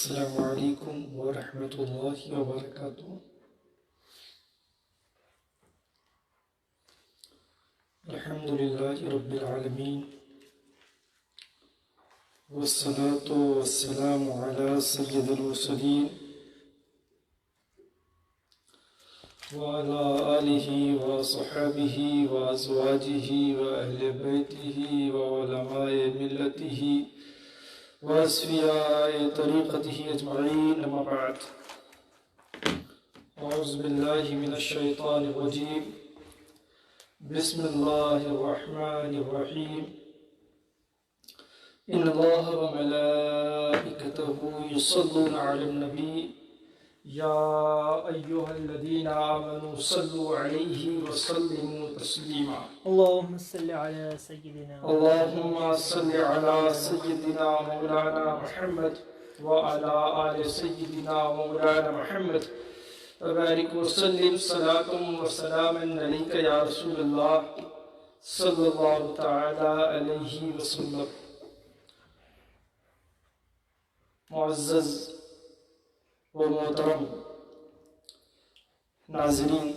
السلام علیکم ورحمۃ اللہ وبرکاتہ۔ الحمد للہ رب العالمین والصلاة والسلام علی سید المرسلین وعلى آلہ وصحبہ وازواجہ واہل بیتہ وعلماء ملتہ وأصفياء طريقته أجمعين، أما بعد، أعوذ بالله من الشيطان الرجيم، بسم الله الرحمن الرحيم، إن الله وملائكته يصلون على النبي يا أيها الذين آمنوا صلوا عليه وسلموا تسليما، اللهم صل على سيدنا اللهم صل على سيدنا مولانا محمد وعلى آل سيدنا مولانا محمد وبارك وسلم صلاة وسلاما عليك يا رسول الله صلى الله تعالى عليه وسلم۔ معزز و محترم ناظرین،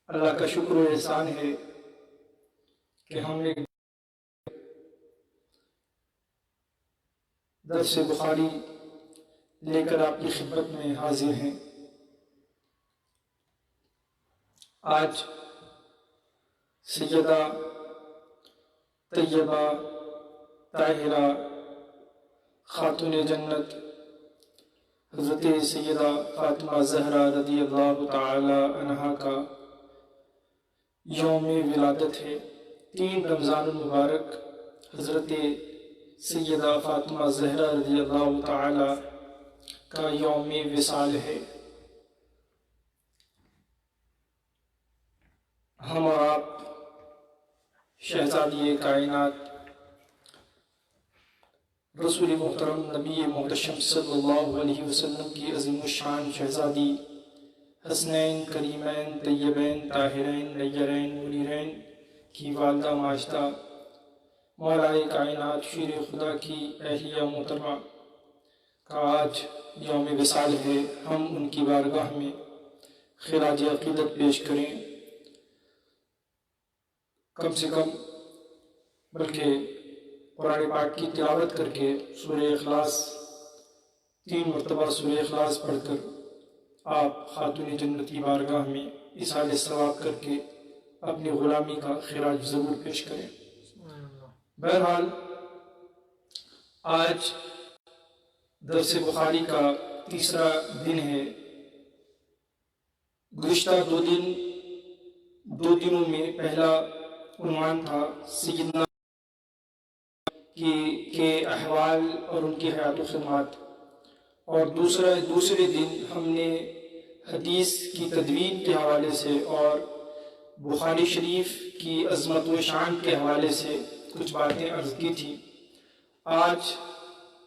اللہ کا شکر و احسان ہے کہ ہم ایک درس بخاری لے کر آپ کی خدمت میں حاضر ہیں۔ آج سیدہ طیبہ طاہرہ خاتون جنت حضرت سیدہ فاطمہ زہرا رضی اللہ تعالی عنہا کا یوم ولادت ہے۔ 3 رمضان المبارک حضرت سیدہ فاطمہ زہرا رضی اللہ تعالی کا یوم وصال ہے۔ ہم اور آپ شہزادی کائنات رسول محترم نبی محتشم صلی اللہ علیہ وسلم کی عظیم الشان شہزادی حسنین کریمین طیبین طاہرین نیرین منیرین کی والدہ ماجدہ مولائے کائنات شیر خدا کی اہلیہ محترمہ کا آج یوم وصال ہے۔ ہم ان کی بارگاہ میں خراج عقیدت پیش کریں، کم سے کم بلکہ قرآن پاک کی تلاوت کر کے سورہ اخلاص 3 مرتبہ سورہ اخلاص پڑھ کر آپ خاتون جنت کی بارگاہ میں اصحال ثواب کر کے اپنی غلامی کا خراج ضرور پیش کریں۔ بہرحال آج درس بخاری کا تیسرا دن ہے۔ گزشتہ 2 دنوں میں پہلا عنوان تھا سیدنا کے احوال اور ان کی حیات و خدمات، اور دوسرے دن ہم نے حدیث کی تدوین کے حوالے سے اور بخاری شریف کی عظمت و شان کے حوالے سے کچھ باتیں عرض کی تھی۔ آج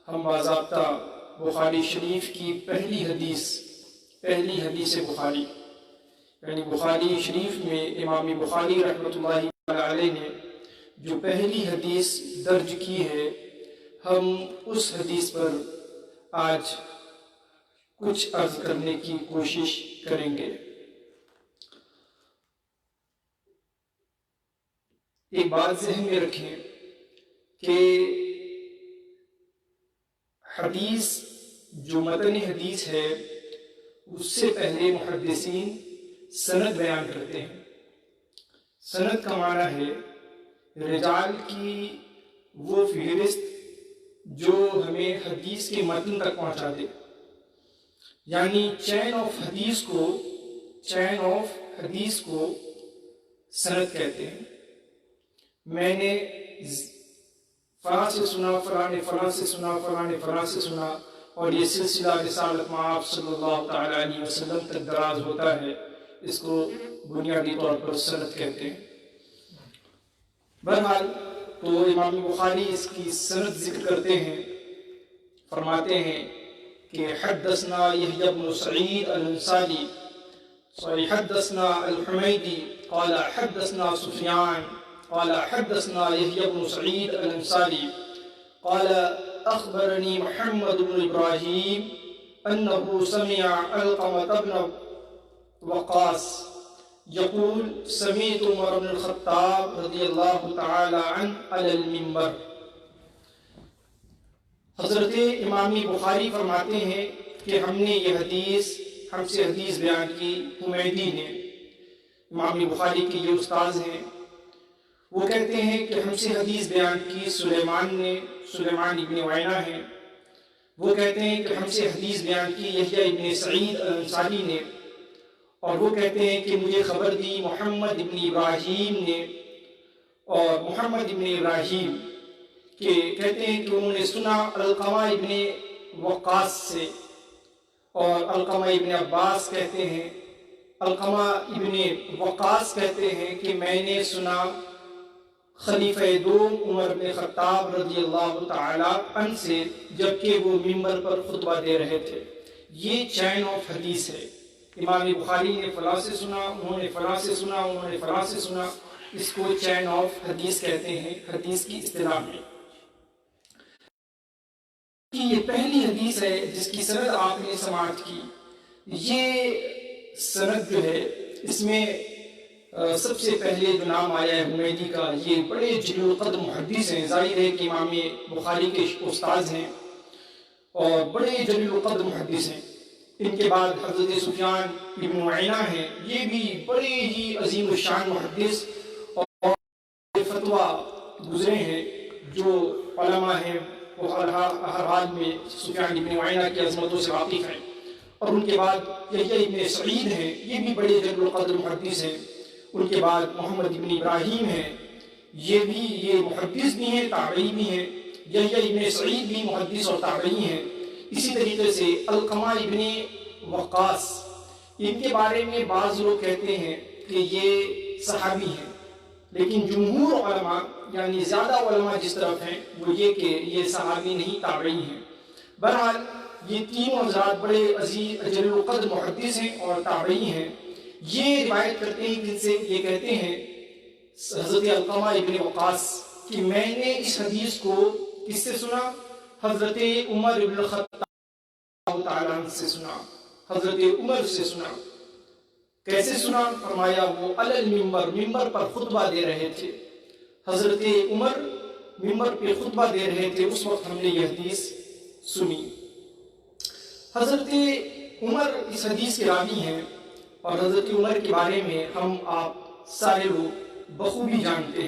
ہم باضابطہ بخاری شریف کی پہلی حدیث بخاری، یعنی بخاری شریف میں امام بخاری رحمۃ اللہ علیہ نے جو پہلی حدیث درج کی ہے، ہم اس حدیث پر آج کچھ عرض کرنے کی کوشش کریں گے۔ ایک بات ذہن میں رکھیں کہ حدیث جو متن حدیث ہے اس سے پہلے محدثین سند بیان کرتے ہیں۔ سند کا معنی ہے رجال کی وہ فہرست جو ہمیں حدیث کے متن تک پہنچا دے، یعنی چین آف حدیث کو سند کہتے ہیں۔ میں نے فلاں سے سنا، فلاں نے فلاں سے سنا، فلاں نے فلاں سے سنا، اور یہ سلسلہ رسالت مآب صلی اللہ تعالی علیہ وسلم تک دراز ہوتا ہے، اس کو بنیادی طور پر سند کہتے ہیں۔ بہرحال تو امام بخاری اس کی سند ذکر کرتے ہیں، فرماتے ہیں کہ حدثنا یحییٰ بن سعید الانصاری حدثنا الحمیدی قال حدثنا سفیان قال حدثنا يحيى بن سعيد الأنصاري قال أخبرني محمد بن إبراهيم أنه سمع علقمة بن وقاص يقول سمعت عمر بن الخطاب رضي الله تعالى عنه على المنبر. حضرت امام بخاری فرماتے ہیں کہ ہم نے یہ حدیث ہم سے حدیث بیان کی حمیدی نے. امام بخاری کے یہ استاذ ہیں. وہ کہتے ہیں کہ ہم سے حدیث بیان کی سلیمان نے، سلیمان ابن عینہ ہیں. وہ کہتے ہیں کہ ہم سے حدیث بیان کی یحییٰ ابن سعید الانصاری نے. اور وہ کہتے ہیں کہ مجھے خبر دی محمد ابن ابراہیم نے. اور محمد ابن ابراہیم کہ کہتے ہیں کہ انہوں نے سنا علقمہ ابن وقاص سے. اور علقمہ ابن عباس کہتے ہیں، علقمہ ابن وقاص کہتے ہیں کہ میں نے سنا خلیفہ دوم عمر بن خطاب رضی اللہ تعالی عنہ سے جبکہ وہ منبر پر خطبہ دے رہے تھے. یہ چین آف حدیث ہے. امام بخاری نے فلاں سے سنا، انہوں نے فلاں سے سنا، انہوں نے فلاں سے سنا. اس کو چین آف حدیث کہتے ہیں حدیث کی اصطلاح میں. یہ پہلی حدیث ہے جس کی سند آپ نے سماعت کی. یہ سند جو ہے اس میں سب سے پہلے جو نام آیا ہے حمیدی کا، یہ بڑے جلیل القدر محدث ہیں. ظاہر ہے کہ امام بخاری کے استاذ ہیں اور بڑے جلیل القدر محدث ہیں. ان کے بعد حضرت سفیان ابن عینہ ہیں، یہ بھی بڑے ہی عظیم الشان محدث اور فتویٰ گزرے ہیں. جو علماء ہیں وہ ہر حال میں سفیان ابن عینہ کی عظمتوں سے واقف ہیں. اور ان کے بعد یحییٰ ابن سعید ہیں، یہ بھی بڑے جلیل القدر محدث ہیں. ان کے بعد محمد ابن ابراہیم ہیں، یہ محدث بھی ہیں، تابعی بھی ہیں. یحییٰ ابن سعید بھی محدث اور تابعی ہیں. اسی طریقے سے علقمہ ابن وقاص، ان کے بارے میں بعض لوگ کہتے ہیں کہ یہ صحابی ہیں، لیکن جمہور علماء یعنی زیادہ علماء جس طرف ہیں وہ یہ کہ یہ صحابی نہیں، تابعی ہیں. بہرحال یہ تینوں حضرات بڑے عزیز جلیل القدر محدث ہیں اور تابعی ہیں. یہ روایت کرتے ہیں جن سے یہ کہتے ہیں حضرت علقمہ ابن وقاص کہ میں نے اس حدیث کو کس سے سنا؟ حضرت عمر ابن الخطاب تعالیٰ عنہ سے سنا، حضرت عمر سے سنا. کیسے سنا؟ فرمایا وہ علی المنبر، منبر پر خطبہ دے رہے تھے. حضرت عمر منبر پہ خطبہ دے رہے تھے، اس وقت ہم نے یہ حدیث سنی. حضرت عمر اس حدیث کے راوی ہیں اور حضرت عمر کے بارے میں ہم آپ سارے لوگ بخوبی جانتے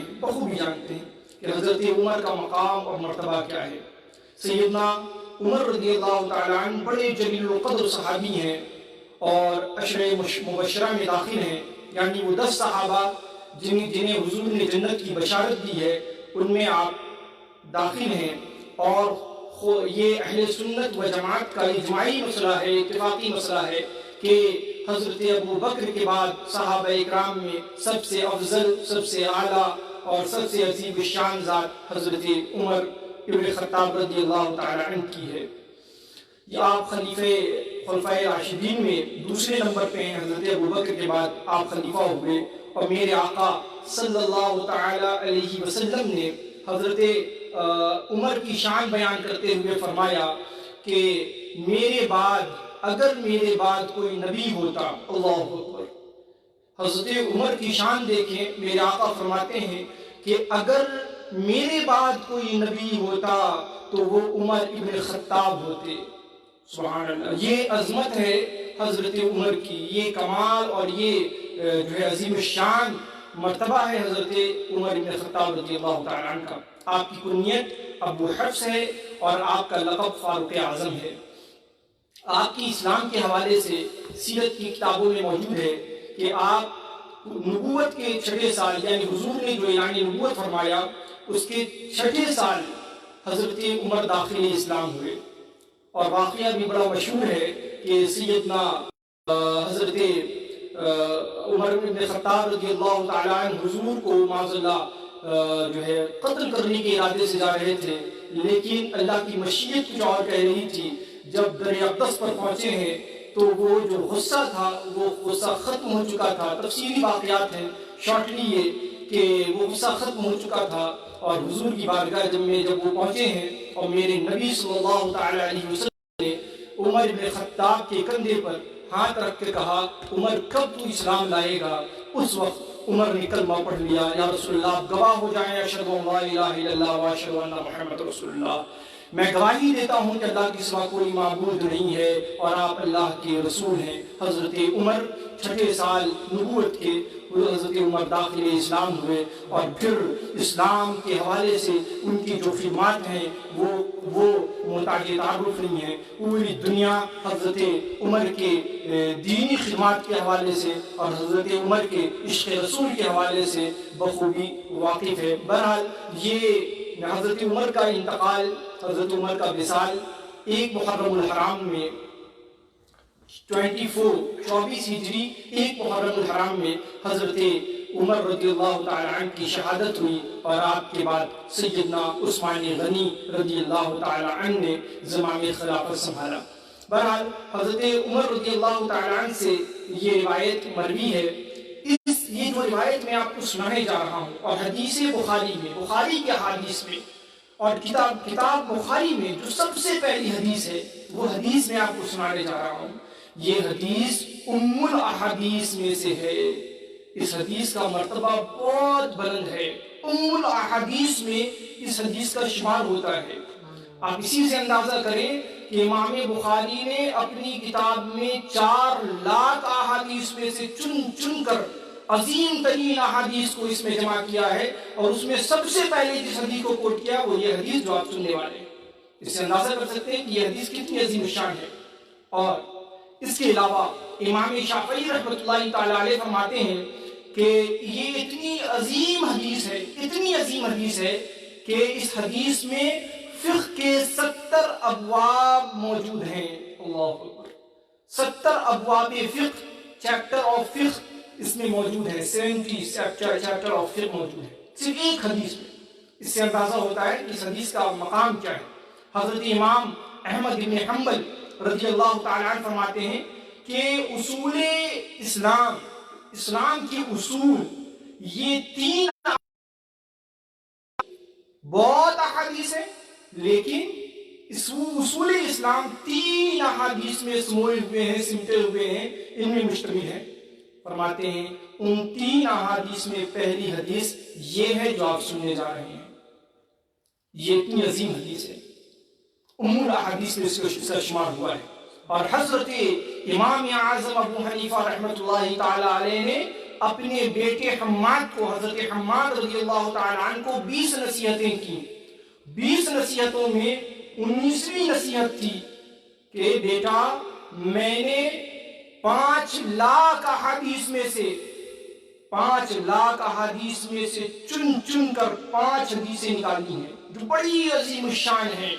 ہیں کہ حضرت عمر کا مقام اور مرتبہ کیا ہے. سیدنا عمر رضی اللہ تعالیٰ عنہ بڑے جلیل القدر صحابی ہیں اور عشرہ مبشرہ میں داخل ہیں. یعنی وہ 10 صحابہ جنہیں حضور نے جنت کی بشارت دی ہے ان میں آپ داخل ہیں. اور یہ اہل سنت و جماعت کا اجماعی مسئلہ ہے، اتفاقی مسئلہ ہے کہ حضرت ابو بکر کے بعد صحابہ اکرام میں سب سے افضل، سب سے اعلیٰ اور سب سے عظیم الشان ذات حضرت عمر ابن خطاب رضی اللہ تعالی عنہ کی ہے. یہ آپ خلفائے راشدین میں دوسرے نمبر پہ ہیں. حضرت ابو بکر کے بعد آپ خلیفہ ہوئے اور میرے آقا صلی اللہ تعالی علیہ وسلم نے حضرت عمر کی شان بیان کرتے ہوئے فرمایا کہ اگر میرے بعد کوئی نبی ہوتا، اللہ اکبر، حضرت عمر کی شان دیکھیں. میرے آقا فرماتے ہیں کہ اگر میرے بعد کوئی نبی ہوتا تو وہ عمر ابن خطاب ہوتے. سبحان اللہ، یہ عظمت ہے حضرت عمر کی، یہ کمال اور یہ جو ہے عظیم الشان مرتبہ ہے حضرت عمر ابن خطاب رضی اللہ تعالیٰ عنہ کا. آپ کی کنیت ابو حفص ہے اور آپ کا لقب فاروق اعظم ہے. آپ کی اسلام کے حوالے سے سیرت کی کتابوں میں موجود ہے کہ آپ نبوت کے 6 سال یعنی حضور نے جو اعلان نبوت فرمایا اس کے 6 سال حضرت عمر داخل اسلام ہوئے. اور واقعہ بھی بڑا مشہور ہے کہ سیدنا حضرت عمر بن خطاب رضی اللہ تعالیٰ عنہ حضور کو معاذ اللہ جو ہے قتل کرنے کے ارادے سے جا رہے تھے، لیکن اللہ کی مشیت کچھ اور کہہ رہی تھی. جب در اقدس پر پہنچے ہیں تو وہ جو غصہ تھا وہ غصہ ختم ہو چکا تھا. تفصیلی واقعات ہیں، شارٹلی یہ کہ وہ غصہ ختم ہو چکا تھا اور حضور کی بارگاہ جب وہ پہنچے ہیں اور میرے نبی صلی اللہ تعالی علیہ وسلم نے عمر بن خطاب کے کندھے پر ہاتھ رکھ کے کہا عمر کب تو اسلام لائے گا؟ اس وقت عمر نے کلمہ پڑھ لیا، یا رسول اللہ آپ گواہ ہو جائیں اشہد ان لا الہ الا اللہ و اشہد ان محمد رسول اللہ، میں گواہی دیتا ہوں کہ اللہ کے سوا کوئی معبود نہیں ہے اور آپ اللہ کے رسول ہیں۔ حضرت عمر 6 سال نبوت کے حضرت عمر داخل اسلام ہوئے، اور پھر اسلام کے حوالے سے ان کی جو خدمات ہیں وہ محتاج تعارف نہیں ہیں۔ پوری دنیا حضرت عمر کے دینی خدمات کے حوالے سے اور حضرت عمر کے عشق رسول کے حوالے سے بخوبی واقف ہے۔ بہرحال یہ حضرت عمر کا انتقال، حضرت عمر کا وصال 1 محرم الحرام میں 24 ہجری 1 محرم الحرام میں حضرت عمر رضی اللہ تعالی عنہ کی شہادت ہوئی، اور آپ کے بعد سیدنا عثمان غنی رضی اللہ تعالی عنہ نے زمام خلافت سنبھالا۔ بہرحال حضرت عمر رضی اللہ تعالی عنہ سے یہ روایت مروی ہے۔ یہ جو روایت میں آپ کو سنانے جا رہا ہوں، اور حدیث بخاری میں، بخاری کے حدیث میں، اور کتاب بخاری میں جو سب سے پہلی حدیث ہے وہ حدیث میں آپ کو سنانے جا رہا ہوں، یہ حدیث ام الاحادیث میں سے ہے۔ اس حدیث کا مرتبہ بہت بلند ہے، ام الاحادیث میں اس حدیث کا شمار ہوتا ہے۔ آپ اسی سے اندازہ کریں کہ امام بخاری نے اپنی کتاب میں 4 لاکھ احادیث میں سے چن کر عظیم ترین احادیث کو اس میں جمع کیا ہے، اور اس میں سب سے پہلے جس حدیث کو کوٹ کیا وہ یہ حدیث جو آپ سننے والے ہیں۔ اس سے اندازہ کر سکتے ہیں کہ یہ حدیث کتنی عظیم شان ہے۔ اور اس کے علاوہ امام شافعی رحمۃ اللہ تعالی علیہ فرماتے ہیں کہ یہ اتنی عظیم حدیث ہے کہ اس حدیث میں فقہ کے 70 ابواب موجود ہیں۔ اللہ اکبر، 70 ابواب فقہ، چیپٹر آف فقہ اس میں موجود ہے، 70 چیپٹر آف فقہ موجود ہے صرف ایک حدیث میں۔ اس سے اندازہ ہوتا ہے کہ اس حدیث کا مقام کیا ہے۔ حضرت امام احمد بن حنبل رضی اللہ تعالی عنہ فرماتے ہیں کہ اصول اسلام کے اصول یہ 3 بہت احادیث ہیں، لیکن اصول اسلام 3 احادیث میں سموئے ہوئے ہیں، سمٹے ہوئے ہیں، ان میں مشتمل ہے۔ فرماتے ہیں ان 3 احادیث میں پہلی حدیث یہ ہے جو آپ سننے جا رہے ہیں، یہ اتنی عظیم حدیث ہے، ام الاحادیث میں اس کا شمار ہوا ہے۔ اور حضرت امام اعظم ابو حنیفہ رحمۃ اللہ تعالی علیہ نے اپنے بیٹے حماد کو، حضرت حماد رضی اللہ تعالی عنہ کو 20 نصیحتیں کی۔ 20 نصیحتوں میں 19ویں نصیحت تھی کہ بیٹا میں نے 5 لاکھ احادیث میں سے 5 لاکھ احادیث میں سے چن کر 5 حدیثیں نکالی ہیں جو بڑی عظیم الشان ہیں،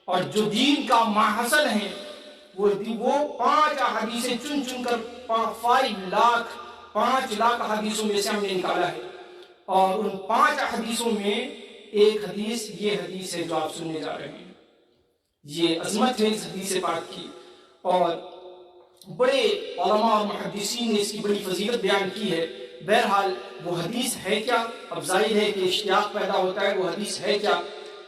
اور جو دین کا ماحصل ہیں وہ 5 احادیثیں چن کر 5 لاکھ احادیثوں میں سے ہم نے نکالا ہے۔ اور ان 5 احادیثوں میں ایک حدیث یہ حدیث ہے جو آپ سننے جا رہے ہیں۔ یہ عظمت ہے اس حدیث پاک کی، اور بڑے علماء اور محدثین نے اس کی بڑی فضیلت بیان کی ہے۔ بہرحال وہ حدیث ہے کیا؟ اب ظاہر ہے کہ اشتیاق پیدا ہوتا ہے، وہ حدیث ہے کیا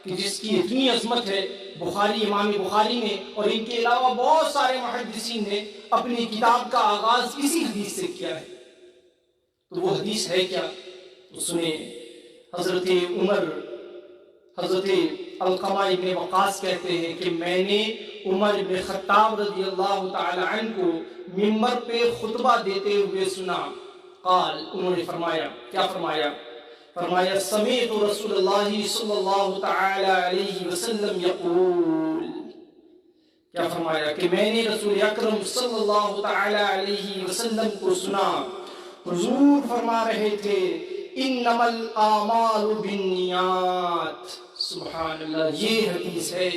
کہ جس کی اتنی عظمت ہے۔ امام بخاری نے اور ان کے علاوہ بہت سارے محدثین نے اپنی کتاب کا آغاز اسی حدیث سے کیا ہے، تو وہ حدیث ہے کیا؟ تو سنیں، حضرت عمر، حضرت علقمہ ابن وقاص کہتے ہیں کہ میں نے عمر بن خطاب رضی اللہ تعالی عنہ کو منبر پہ خطبہ دیتے ہوئے سنا۔ قال، انہوں نے فرمایا، کیا فرمایا؟ فرمایا سمعت رسول اللہ صلی اللہ تعالی علیہ وسلم یقول، کیا فرمایا کہ میں نے رسول اکرم صلی اللہ تعالی علیہ وسلم کو سنا، حضور فرما رہے تھے انما الاعمال بالنیات۔ سبحان اللہ، یہ حدیث ہے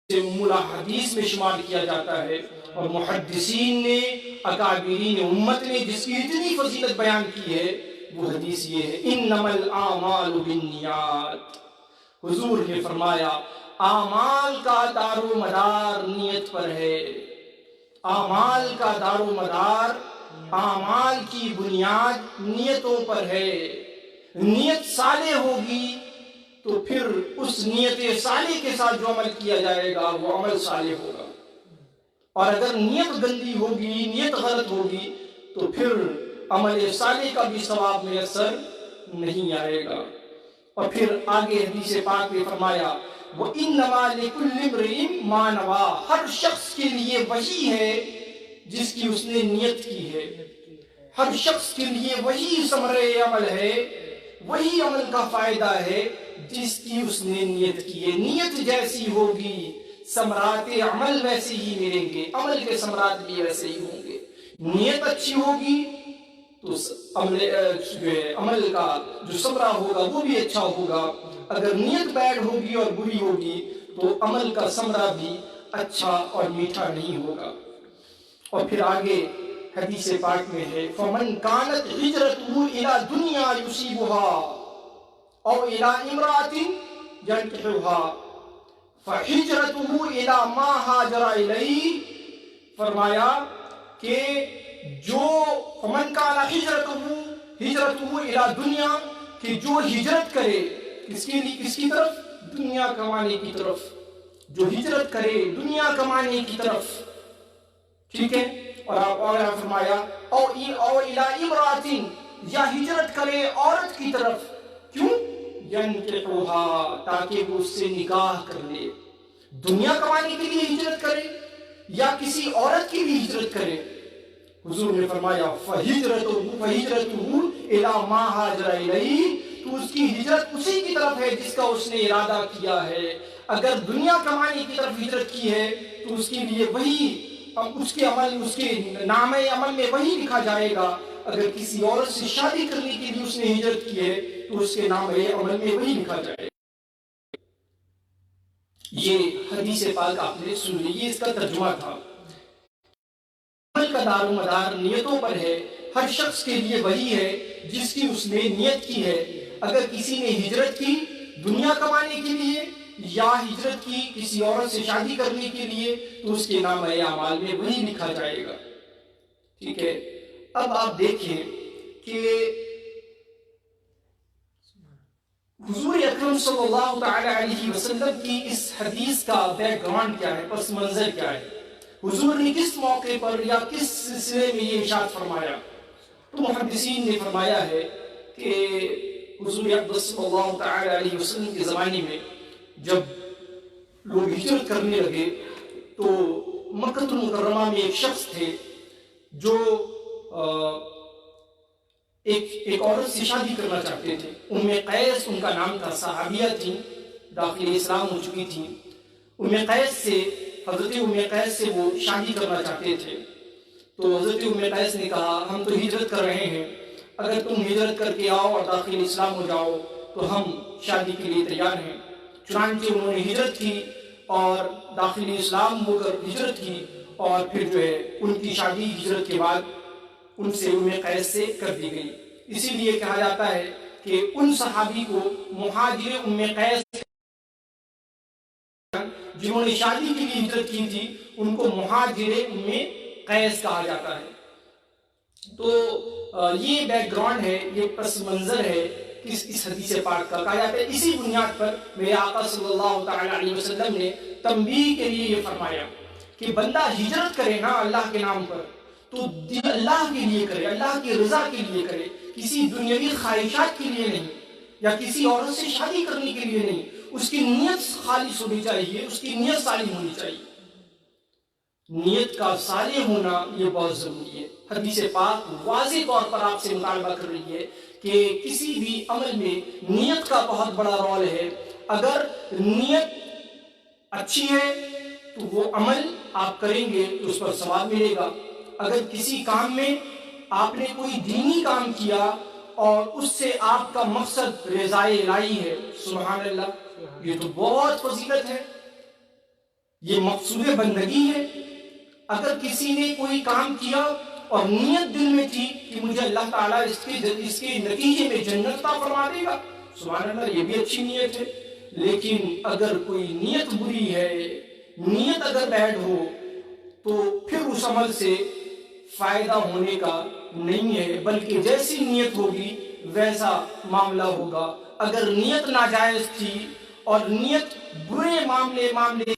ام الاحادیث میں شمار کیا جاتا ہے، اور محدثین نے، اکابرین امت نے جس کی اتنی فضیلت بیان کی ہے وہ حدیث یہ ہے انما الاعمال بالنیات۔ حضور نے فرمایا اعمال کا دار و مدار نیت پر ہے، اعمال کا دار و مدار، اعمال کی بنیاد نیتوں پر ہے۔ نیت صالح ہوگی تو پھر اس نیت صالح کے ساتھ جو عمل کیا جائے گا وہ عمل صالح ہوگا، اور اگر نیت گندی ہوگی، نیت غلط ہوگی، تو پھر عمل صالح کا بھی ثواب میسر نہیں آئے گا۔ اور پھر آگے حدیث پاک میں فرمایا وَإِنَّمَا لِكُلِّ امْرِئٍ مَا نَوَىٰ، ہر شخص کے لیے وہی ہے جس کی اس نے نیت کی ہے، ہر شخص کے لیے وہی ثمرہ عمل ہے، وہی عمل کا فائدہ ہے جس کی اس نے نیت کی ہے۔ نیت جیسی ہوگی ثمرات عمل ویسے ہی ملیں گے، عمل کے ثمرات بھی ویسے ہی ہوں گے۔ نیت اچھی ہوگی تو عمل کا جو ثمرہ ہوگا وہ بھی اچھا ہوگا، اگر نیت بیڈ ہوگی اور بری ہوگی تو عمل کا ثمرہ بھی اچھا اور میٹھا نہیں ہوگا۔ اور پھر آگے حدیث پاک میں ہے فَمَنْ كَانَتْ هِجْرَتُهُ إِلَى دُنْيَا يُصِيبُهَا أَوْ إِلَى امْرَأَةٍ يَنكِحُهَا فَهِجْرَتُهُ إِلَى مَا هَاجَرَ إِلَيْهِ، فرمایا کہ جو فَمَنْ كَانَ هِجْرَتُهُ إِلَى دُنْيَا، کہ جو ہجرت کرے کس کی طرف؟ دنیا کمانے کی طرف، جو ہجرت کرے دنیا کمانے کی طرف، ٹھیک ہے۔ اور آپ فرمایا او الی امرأۃ، یا ہجرت کرے عورت کی طرف، کیوں؟ ینکحوہا، تاکہ وہ اس سے نکاح کر لے۔ دنیا کمانے کے لیے ہجرت کرے یا کسی عورت کی بھی ہجرت کرے، حضور نے فرمایا فہجرتہ الی ما ہاجر الیہ، تو اس کی ہجرت اسی کی طرف ہے جس کا اس نے ارادہ کیا ہے۔ اگر دنیا کمانے کی طرف ہجرت کی ہے تو اس کے لیے وہی اس کے نام عمل میں وہی لکھا جائے گا، اگر کسی عورت سے شادی کرنے کے لیے اس نے ہجرت کی ہے تو اس کے نام عمل میں وہی لکھا جائے گا۔ یہ حدیث پاک آپ نے سن لی، یہ اس کا ترجمہ تھا۔ عمل کا دار و مدار نیتوں پر ہے، ہر شخص کے لیے وہی ہے جس کی اس نے نیت کی ہے۔ اگر کسی نے ہجرت کی دنیا کمانے کے لیے یا ہجرت کی کسی عورت سے شادی کرنے کے لیے تو اس کے نام اعمال میں وہی لکھا جائے گا، ٹھیک ہے۔ اب آپ دیکھیں کہ حضور اکرم صلی اللہ تعالی علیہ وسلم کی اس حدیث کا بیک گراؤنڈ کیا ہے، پس منظر کیا ہے، حضور نے کس موقع پر یا کس سلسلے میں یہ ارشاد فرمایا؟ تو محدثین نے فرمایا ہے کہ حضور اقدس صلی اللہ تعالی علیہ وسلم کے زمانے میں جب لوگ ہجرت کرنے لگے تو مکہ المکرمہ میں ایک شخص تھے جو ایک عورت سے شادی کرنا چاہتے تھے۔ ام قیس ان کا نام تھا، صحابیہ تھیں، داخل اسلام ہو چکی تھیں۔ حضرت ام قیس سے وہ شادی کرنا چاہتے تھے، تو حضرت ام قیس نے کہا ہم تو ہجرت کر رہے ہیں، اگر تم ہجرت کر کے آؤ اور داخل اسلام ہو جاؤ تو ہم شادی کے لیے تیار ہیں۔ چنانچہ انہوں نے ہجرت کی اور داخلی اسلام ہو کر ہجرت کی، اور پھر جو ہے ان کی شادی ہجرت کے بعد ان سے ام قیس سے کر دی گئی۔ اسی لیے کہا جاتا ہے کہ ان صحابی کو مہاجر ام قیس، جنہوں نے شادی کے لیے ہجرت کی تھی، ان کو مہاجر ام قیس کہا جاتا ہے۔ تو یہ بیک گراؤنڈ ہے، یہ پس منظر ہے اس حدیث پاک کا۔ کہا جاتا ہے اسی بنیاد پر میرے آقا صلی اللہ تعالی علیہ وسلم نے تنبیہ کے لیے یہ فرمایا کہ بندہ ہجرت کرے نا اللہ کے نام پر تو اللہ کے لیے کرے، اللہ کی رضا کے لیے کرے، کسی دنیاوی خواہشات کے لیے نہیں، یا کسی عورت سے شادی کرنے کے لیے نہیں۔ اس کی نیت خالص ہونی چاہیے، اس کی نیت صالح ہونی چاہیے۔ نیت کا صالح ہونا یہ بہت ضروری ہے۔ حدیث پاک واضح طور پر آپ سے مطالبہ کر رہی ہے کہ کسی بھی عمل میں نیت کا بہت بڑا رول ہے۔ اگر نیت اچھی ہے تو وہ عمل آپ کریں گے تو اس پر ثواب ملے گا۔ اگر کسی کام میں آپ نے کوئی دینی کام کیا اور اس سے آپ کا مقصد رضائے الہی ہے، سبحان اللہ، یہ تو بہت فضیلت ہے، یہ مقصود بندگی ہے۔ اگر کسی نے کوئی کام کیا اور نیت دل میں تھی کہ مجھے اللہ تعالیٰ اس کے نتیجے میں جنت عطا فرما دے گا، سبحان اللہ، یہ بھی اچھی نیت ہے۔ لیکن اگر کوئی نیت بری ہے، نیت اگر بیڈ ہو تو پھر اس عمل سے فائدہ ہونے کا نہیں ہے، بلکہ جیسی نیت ہوگی ویسا معاملہ ہوگا۔ اگر نیت ناجائز تھی اور نیت برے معاملے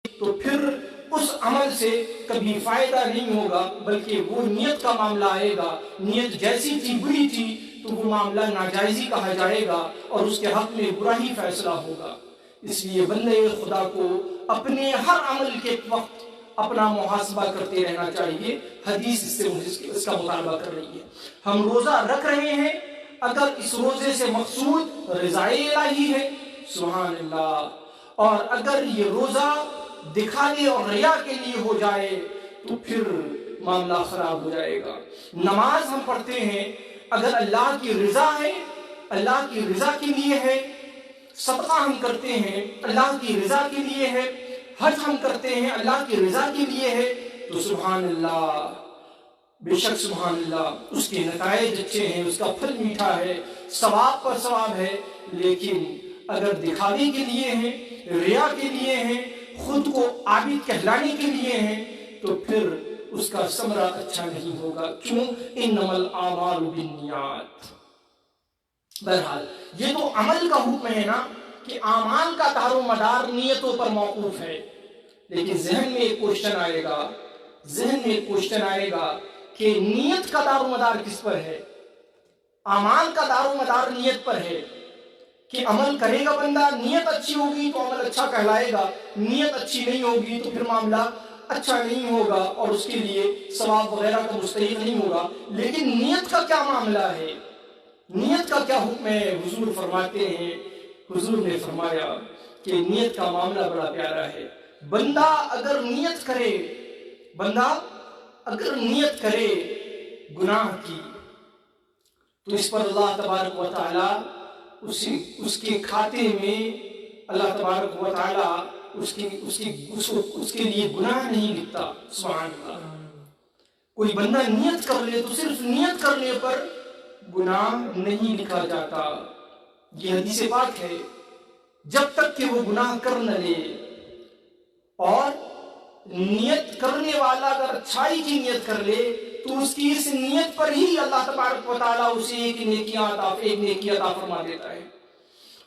تو پھر اس عمل سے کبھی فائدہ نہیں ہوگا، بلکہ وہ نیت کا معاملہ آئے گا، نیت جیسی تھی بری تھی تو وہ معاملہ ناجائزی کہا جائے گا اور اس کے حق میں برا ہی فیصلہ ہوگا۔ اس لیے بندے خدا کو اپنے ہر عمل کے وقت اپنا محاسبہ کرتے رہنا چاہیے۔ حدیث اس کا مطالبہ کر رہی ہے۔ ہم روزہ رکھ رہے ہیں، اگر اس روزے سے مقصود رضائے الہی ہے، سبحان اللہ، اور اگر یہ روزہ دکھانے اور ریا کے لیے ہو جائے تو پھر معاملہ خراب ہو جائے گا۔ نماز ہم پڑھتے ہیں اگر اللہ کی رضا ہے، اللہ کی رضا کے لیے ہے، صدقہ ہم کرتے ہیں اللہ کی رضا کے لیے ہے، حج ہم کرتے ہیں اللہ کی رضا کے لیے ہے، تو سبحان اللہ، بے شک سبحان اللہ، اس کے نتائج اچھے ہیں، اس کا پھل میٹھا ہے، ثواب پر ثواب ہے۔ لیکن اگر دکھاوے کے لیے ہیں، ریا کے لیے ہیں، خود کو عابد کہلانے کے لیے ہیں، تو پھر اس کا ثمرہ اچھا نہیں ہوگا۔ کیوں؟ انما الاعمال بالنیات۔ بہرحال یہ تو عمل کا حکم ہے نا کہ اعمال کا دار و مدار نیتوں پر موقوف ہے، لیکن ذہن میں ایک کوشچن آئے گا کہ نیت کا دار و مدار کس پر ہے؟ اعمال کا دار و مدار نیت پر ہے کہ عمل کرے گا بندہ، نیت اچھی ہوگی تو عمل اچھا کہلائے گا، نیت اچھی نہیں ہوگی تو پھر معاملہ اچھا نہیں ہوگا اور اس کے لیے ثواب وغیرہ کا مستحق نہیں ہوگا۔ لیکن نیت کا کیا معاملہ ہے، نیت کا کیا حکم ہے؟ حضور فرماتے ہیں، حضور نے فرمایا کہ نیت کا معاملہ بڑا پیارا ہے۔ بندہ اگر نیت کرے گناہ کی تو اس پر اللہ تبارک و تعالی اس کے کھاتے میں اللہ تبارک و تعالی اس کے لیے گناہ نہیں لکھتا۔ سبحان اللہ، کوئی بندہ نیت کر لے تو صرف نیت کرنے پر گناہ نہیں لکھا جاتا۔ یہ حدیث پاک ہے، جب تک کہ وہ گناہ کر نہ لے۔ اور نیت کرنے والا اگر اچھائی کی نیت کر لے تو اس کی اس نیت پر ہی اللہ تبارک و تعالیٰ اسے ایک نیکی عطا فرما دیتا ہے،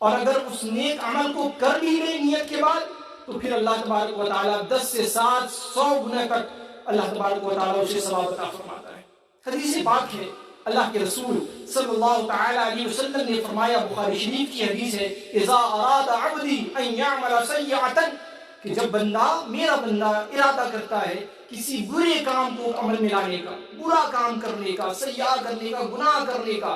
اور اگر اس نیک عمل کو کر بھی لے نیت کے بعد تو پھر اللہ تبارک و تعالیٰ 10 سے 700 گنا تک اللہ تبارک و تعالیٰ اسے ثواب عطا فرماتا ہے۔ حدیث پاک ہے، اللہ کے رسول صلی اللہ تعالی علیہ وسلم نے فرمایا، بخاری شریف کی حدیث ہے، اذا اراد عبدی ان یعمل سیئۃ، کہ جب میرا بندہ ارادہ کرتا ہے کسی برے کام کو عمل میں لانے کا، برا کام کرنے کا، سیاح کرنے کا، گناہ کرنے کا،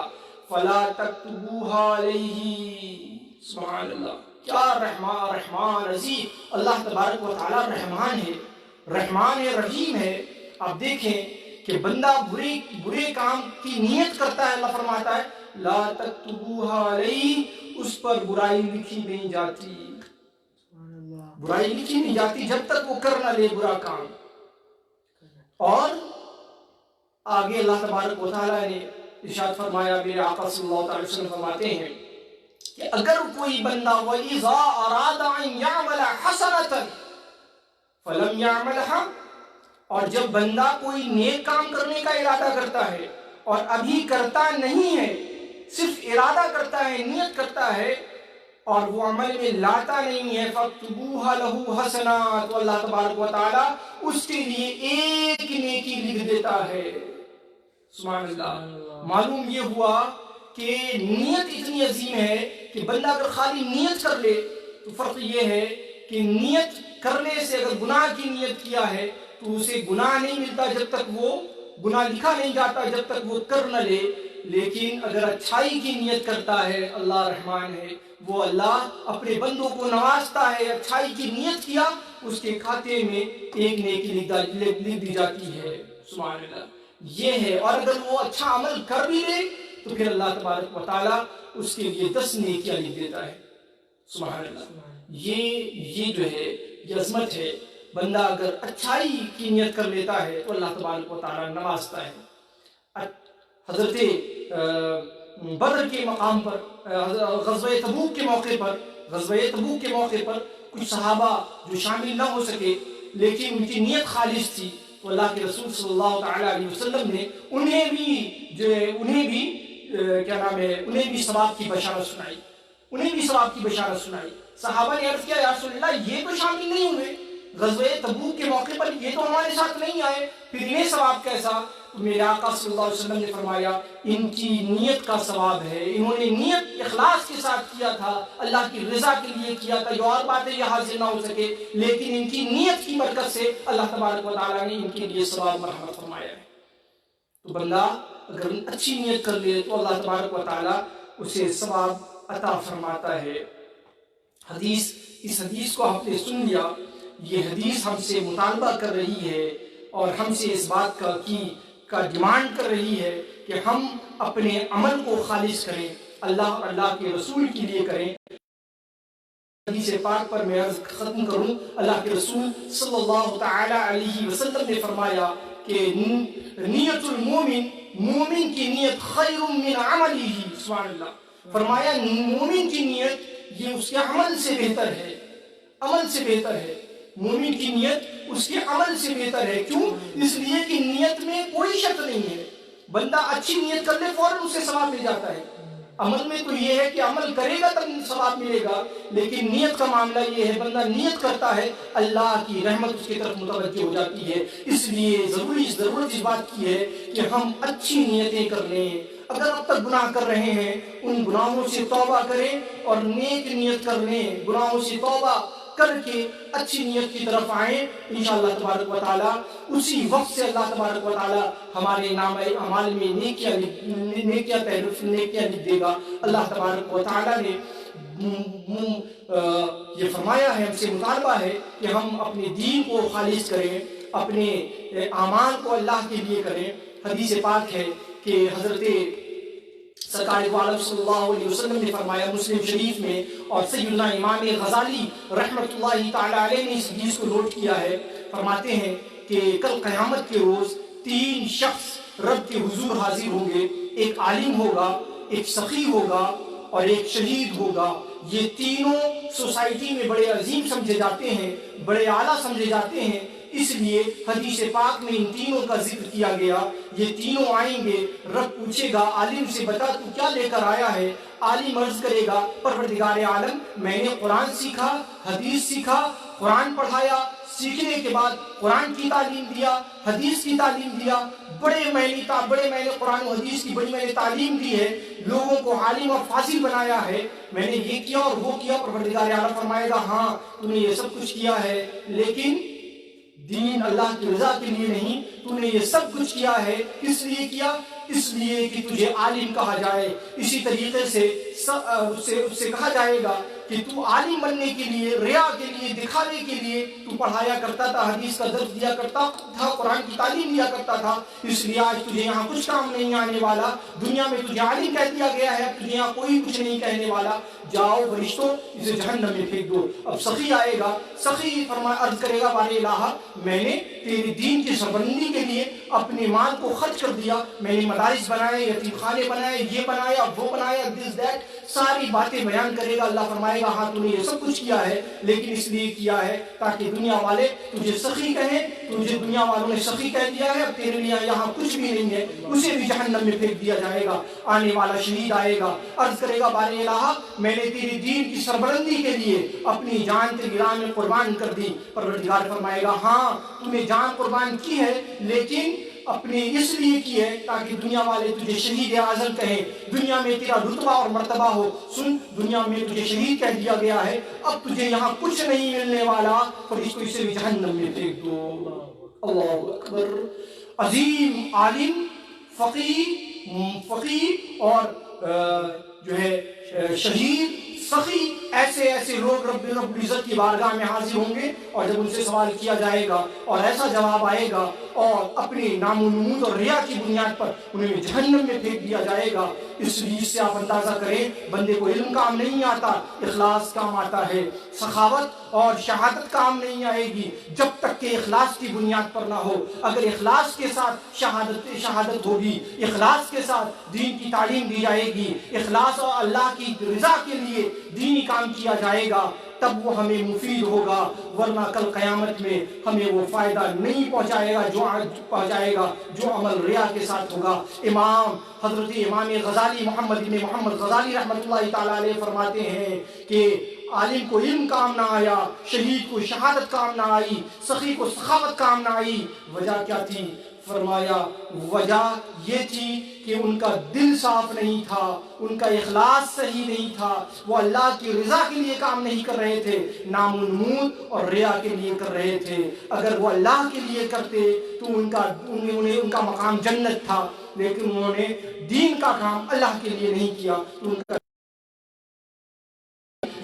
فلا تکتبوها علیہ۔ سبحان اللہ، کیا رحمان عزیز، اللہ تبارک و تعالی رحمان ہے، رحیم ہے۔ آپ دیکھیں کہ بندہ برے کام کی نیت کرتا ہے، اللہ فرماتا ہے لا تکتبوها علیہ، اس پر برائی لکھی نہیں جاتی، برائی لکھی نہیں جاتی جب تک وہ کر نہ لے برا کام۔ اور آگے اللہ تبارک و تعالیٰ نے ارشاد فرمایا، میرے آقا صلی اللہ علیہ وسلم فرماتے ہیں کہ اگر کوئی بندہ وَإِذَا أَرَادَ أَن يَعْمَلَ حَسَنَةً فَلَمْ يَعْمَلْهَا، اور جب بندہ کوئی نیک کام کرنے کا ارادہ کرتا ہے اور ابھی کرتا نہیں ہے، صرف ارادہ کرتا ہے، نیت کرتا ہے اور وہ عمل میں لاتا نہیں ہے، فَاكْتُبُوهَا لَهُ حَسَنَاتٍ، تو اللہ تبارک و تعالیٰ اس کے لیے ایک نیکی لکھ دیتا ہے۔ سبحان اللہ، معلوم یہ ہوا کہ نیت اتنی عظیم ہے کہ بندہ اگر خالی نیت کر لے تو فرق یہ ہے کہ نیت کرنے سے اگر گناہ کی نیت کیا ہے تو اسے گناہ نہیں ملتا جب تک وہ گناہ لکھا نہیں جاتا، جب تک وہ کر نہ لے۔ لیکن اگر اچھائی کی نیت کرتا ہے، اللہ رحمان ہے، وہ اللہ اپنے بندوں کو نوازتا ہے، اچھائی کی نیت کیا اس کے کھاتے میں ایک نیکی لکھ دی جاتی ہے۔ سبحان اللہ، یہ ہے۔ اور اگر وہ اچھا عمل کر بھی لے تو پھر اللہ تبارک و تعالیٰ اس کے لیے 10 نیکیاں لکھ دیتا ہے۔ سبحان اللہ، یہ جو ہے یہ عظمت ہے۔ بندہ اگر اچھائی کی نیت کر لیتا ہے تو اللہ تبارک و تعالیٰ نوازتا ہے۔ حضرت بدر کے مقام پر، غزوہ تبوک کے موقع پر کچھ صحابہ جو شامل نہ ہو سکے لیکن ان کی نیت خالص تھی، تو اللہ کے رسول صلی اللہ تعالی علیہ وسلم نے انہیں بھی ثواب کی بشارت سنائی۔ انہیں بھی ثواب کی بشارت سنائی۔ صحابہ نے عرض کیا یا رسول اللہ یہ تو شامل نہیں ہوئے غزوہ تبوک کے موقع پر، یہ تو ہمارے ساتھ نہیں آئے، پھر انہیں ثواب کیسا؟ تو میرے آقا صلی اللہ علیہ وسلم نے فرمایا ان کی نیت کا ثواب ہے، انہوں نے نیت اخلاص کے ساتھ کیا تھا، اللہ کی رضا کے لیے کیا تھا، جو اور باتیں یہ حاصل نہ ہو سکے، لیکن ان کی نیت کی برکت سے اللہ تبارک و تعالیٰ نے ان کے لیے ثواب مرحمت فرمایا ہے۔ تو بندہ اگر اچھی نیت کر لے تو اللہ تبارک و تعالیٰ اسے ثواب عطا فرماتا ہے۔ اس حدیث کو ہم نے سن لیا، یہ حدیث ہم سے مطالبہ کر رہی ہے اور ہم سے اس بات کا ڈیمانڈ کر رہی ہے کہ ہم اپنے عمل کو خالص کریں، اللہ اور اللہ کے رسول کے لیے کریں۔ حدیث پاک پر میں عرض ختم کروں، اللہ کے رسول صلی اللہ تعالی علیہ وسلم نے فرمایا کہ نیت المومن، مومن کی نیت خیر من عملہ، سبحان اللہ، فرمایا مومن کی نیت یہ اس کے عمل سے بہتر ہے، عمل سے بہتر ہے، مومن کی نیت اس کے عمل سے بہتر ہے۔ کیوں؟ اس لیے کہ نیت میں کوئی شک نہیں ہے، بندہ اچھی نیت کر لے فوراً اسے ثواب مل جاتا ہے۔ عمل میں تو یہ ہے کہ عمل کرے گا تب ثواب ملے گا، لیکن نیت کا معاملہ یہ ہے بندہ نیت کرتا ہے اللہ کی رحمت اس کی طرف متوجہ ہو جاتی ہے۔ اس لیے ضرورت اس بات کی ہے کہ ہم اچھی نیتیں کر لیں، اگر اب تک گناہ کر رہے ہیں ان گناہوں سے توبہ کریں اور نیک نیت کر لیں، گناہوں سے توبہ کر کے اچھی نیت کی طرف آئیں، انشاءاللہ تبارک و تعالیٰ اسی وقت سے اللہ تبارک و تعالیٰ ہمارے نام اعمال میں نیکیاں لکھ دے گا۔ اللہ تبارک و تعالیٰ نے یہ فرمایا ہے، ہم سے مطالبہ ہے کہ ہم اپنے دین کو خالص کریں، اپنے اعمال کو اللہ کے لیے کریں۔ حدیث پاک ہے کہ حضرت سرکار عالم صلی اللہ علیہ وسلم نے فرمایا مسلم شریف میں، اور سیدنا امام غزالی رحمۃ اللہ تعالی علیہ نے اس حدیث کو نوٹ کیا ہے، فرماتے ہیں کہ کل قیامت کے روز 3 شخص رب کے حضور حاضر ہوں گے، ایک عالم ہوگا، ایک سخی ہوگا اور ایک شہید ہوگا۔ یہ تینوں سوسائٹی میں بڑے عظیم سمجھے جاتے ہیں، بڑے اعلیٰ سمجھے جاتے ہیں، اس لیے حدیث پاک میں ان تینوں کا ذکر کیا گیا۔ یہ تینوں آئیں گے، رب پوچھے گا عالم سے بتا تو کیا لے کر آیا ہے؟ عالم عرض کرے گا پروردگار عالم میں نے قرآن سیکھا، حدیث سیکھا، قرآن پڑھایا، سیکھنے کے بعد قرآن کی تعلیم دیا، حدیث کی تعلیم دیا، بڑے میں نے قرآن و حدیث کی بڑی میں نے تعلیم دی ہے، لوگوں کو عالم اور فاضل بنایا ہے، میں نے یہ کیا اور وہ کیا۔ پروردگار عالم فرمائے گا ہاں تو نے یہ سب کچھ کیا ہے، لیکن دین اللہ کی رضا کے لیے نہیں، تو نے یہ سب کچھ کیا ہے، کس لیے کیا؟ اس لیے کہ تجھے عالم کہا جائے۔ اسی طریقے سے اس سے کہا جائے گا کہ تو عالم بننے کے لیے، ریا کے لیے، دکھانے کے لیے تو پڑھایا کرتا تھا، حدیث کا درس دیا کرتا تھا، قرآن کی تعلیم دیا کرتا تھا، اس لیے آج تجھے یہاں کچھ کام نہیں آنے والا، دنیا میں تجھے عالم کہہ دیا گیا ہے، اب تجھے یہاں کوئی کچھ نہیں کہنے والا، جاؤ فرشتوں اسے جہنم میں پھینک دو۔ اب سخی آئے گا، سخی عرض کرے گا بار الہ میں نے تیرے دین کی سربلندی کے لیے اپنے مال کو خرچ کر دیا، میں نے مدارس بنائے، یتیم خانے بنائے، یہ بنایا وہ بنایا، دس دیٹ، ساری باتیں بیان کرے گا۔ اللہ فرمائے گا ہاں تو نے یہ سب کچھ کیا ہے، لیکن اس لیے کیا ہے تاکہ دنیا والے تجھے سخی کہیں، تجھے دنیا والوں نے سخی کہہ دیا ہے، اب تیرے لیے یہاں کچھ بھی نہیں ہے، اسے بھی جہنم میں پھینک دیا جائے گا۔ آنے والا شہید آئے گا، عرض کرے گا بار الہ میں نے تیری دین کی سربلندی کے لیے اپنی جان تیری راہ میں قربان کر دی۔ پروردگار فرمائے گا ہاں تو نے جان قربان کی ہے، لیکن اپنے اس لیے کی ہے تاکہ دنیا والے تجھے شہید اعظم کہیں، دنیا میں تیرا رتبہ اور مرتبہ ہو۔ سن، دنیا میں تجھے شہید کہہ دیا گیا ہے، اب تجھے یہاں کچھ نہیں ملنے والا، فرشتوں اسے بھی جہنم میں پھینک دو۔ اللہ اکبر۔ عظیم عالم، فقیہ اور جو ہے شہید، سخی، ایسے لوگ رب العزت کی بارگاہ میں حاضر ہوں گے، اور جب ان سے سوال کیا جائے گا اور ایسا جواب آئے گا اور اپنے نام و نمود اور ریا کی بنیاد پر انہیں جہنم میں پھینک دیا جائے گا۔ اس لیے سے آپ اندازہ کریں بندے کو علم کام نہیں آتا، اخلاص کام آتا ہے۔ سخاوت اور شہادت کام نہیں آئے گی جب تک کہ اخلاص کی بنیاد پر نہ ہو۔ اگر اخلاص کے ساتھ شہادت ہوگی، اخلاص کے ساتھ دین کی تعلیم دی جائے گی، اخلاص اور اللہ کی رضا کے لیے دینی کام کام کیا جائے گا تب وہ ہمیں مفید ہوگا، ورنہ کل قیامت میں ہمیں وہ فائدہ نہیں پہنچائے گا جو عمل ریا کے ساتھ ہوگا۔ حضرت امام غزالی محمد بن محمد غزالی رحمۃ اللہ تعالیٰ علیہ فرماتے ہیں کہ عالم کو علم کام نہ آیا، شہید کو شہادت کام نہ آئی، سخی کو سخاوت کام نہ آئی۔ وجہ کیا تھی؟ فرمایا وجہ یہ تھی کہ ان کا دل صاف نہیں تھا، ان کا اخلاص صحیح نہیں تھا، وہ اللہ کی رضا کے لیے کام نہیں کر رہے تھے، نام و نمود اور ریا کے لیے کر رہے تھے۔ اگر وہ اللہ کے لیے کرتے تو ان کا مقام جنت تھا، لیکن انہوں نے دین کا کام اللہ کے لیے نہیں کیا تو ان کا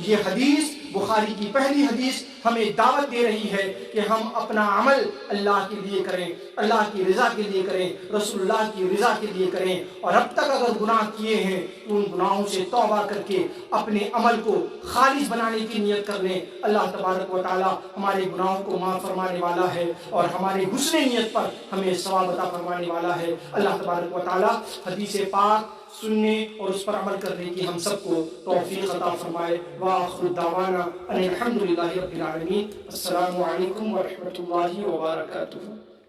یہ حدیث بخاری کی پہلی حدیث ہمیں دعوت دے رہی ہے کہ ہم اپنا عمل اللہ کے لیے کریں، اللہ کی رضا کے لیے کریں، رسول اللہ کی رضا کے لیے کریں، اور اب تک اگر گناہ کیے ہیں تو ان گناہوں سے توبہ کر کے اپنے عمل کو خالص بنانے کی نیت کر لیں۔ اللہ تبارک و تعالی ہمارے گناہوں کو معاف فرمانے والا ہے اور ہمارے حسن نیت پر ہمیں ثواب عطا فرمانے والا ہے۔ اللہ تبارک و تعالی حدیث پاک سننے اور اس پر عمل کرنے کی ہم سب کو توفیق عطا فرمائے۔ وآخر دعوانا ان الحمدللہ رب العالمین۔ السلام علیکم ورحمۃ اللہ وبرکاتہ۔